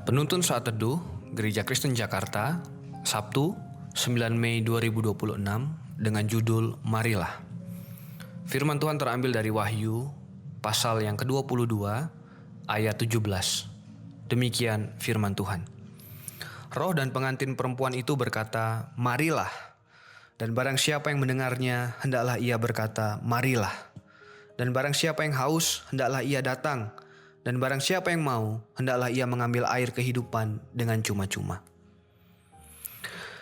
Penuntun Saat Teduh, Gereja Kristen Jakarta, Sabtu, 9 Mei 2026, dengan judul Marilah. Firman Tuhan terambil dari Wahyu, pasal yang ke-22, ayat 17. Demikian firman Tuhan. Roh dan pengantin perempuan itu berkata, "Marilah." Dan barang siapa yang mendengarnya, hendaklah ia berkata, "Marilah." Dan barang siapa yang haus, hendaklah ia datang. Dan barang siapa yang mau, hendaklah ia mengambil air kehidupan dengan cuma-cuma.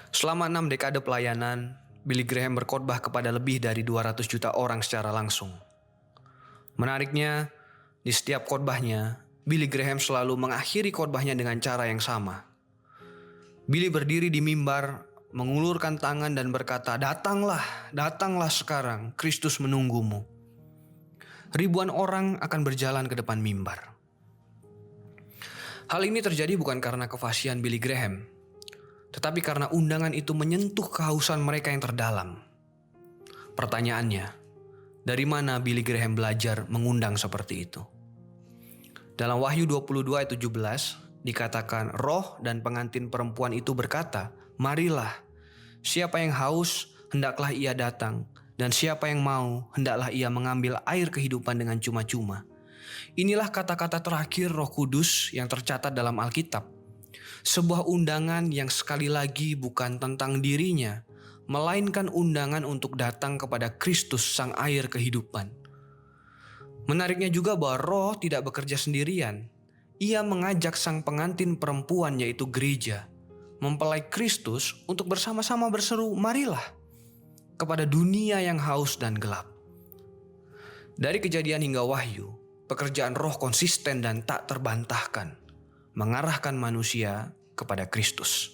Selama 6 dekade pelayanan, Billy Graham berkhotbah kepada lebih dari 200 juta orang secara langsung. Menariknya, di setiap khotbahnya, Billy Graham selalu mengakhiri khotbahnya dengan cara yang sama. Billy berdiri di mimbar, mengulurkan tangan dan berkata, "Datanglah, datanglah sekarang, Kristus menunggumu." Ribuan orang akan berjalan ke depan mimbar. Hal ini terjadi bukan karena kefasihan Billy Graham, tetapi karena undangan itu menyentuh kehausan mereka yang terdalam. Pertanyaannya, dari mana Billy Graham belajar mengundang seperti itu? Dalam Wahyu 22 ayat 17 dikatakan, roh dan pengantin perempuan itu berkata, "Marilah, siapa yang haus, hendaklah ia datang, dan siapa yang mau, hendaklah ia mengambil air kehidupan dengan cuma-cuma." Inilah kata-kata terakhir Roh Kudus yang tercatat dalam Alkitab. Sebuah undangan yang sekali lagi bukan tentang dirinya, melainkan undangan untuk datang kepada Kristus sang air kehidupan. Menariknya juga bahwa Roh tidak bekerja sendirian. Ia mengajak sang pengantin perempuan yaitu gereja, mempelai Kristus untuk bersama-sama berseru, "Marilah," kepada dunia yang haus dan gelap. Dari Kejadian hingga Wahyu, pekerjaan Roh konsisten dan tak terbantahkan, mengarahkan manusia kepada Kristus.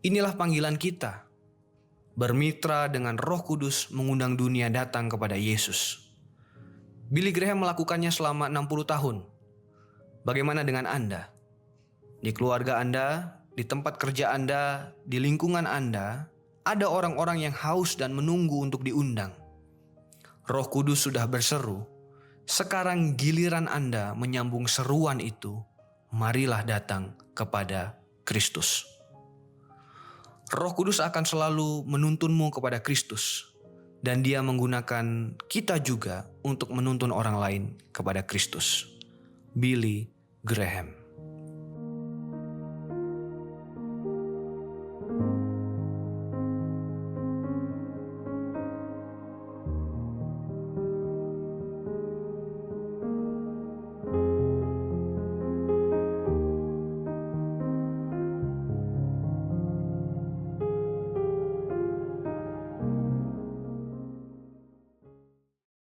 Inilah panggilan kita, bermitra dengan Roh Kudus mengundang dunia datang kepada Yesus. Billy Graham melakukannya selama 60 tahun. Bagaimana dengan Anda? Di keluarga Anda, di tempat kerja Anda, di lingkungan Anda, ada orang-orang yang haus dan menunggu untuk diundang. Roh Kudus sudah berseru, sekarang giliran Anda menyambung seruan itu, marilah datang kepada Kristus. Roh Kudus akan selalu menuntunmu kepada Kristus, dan Dia menggunakan kita juga untuk menuntun orang lain kepada Kristus. Billy Graham.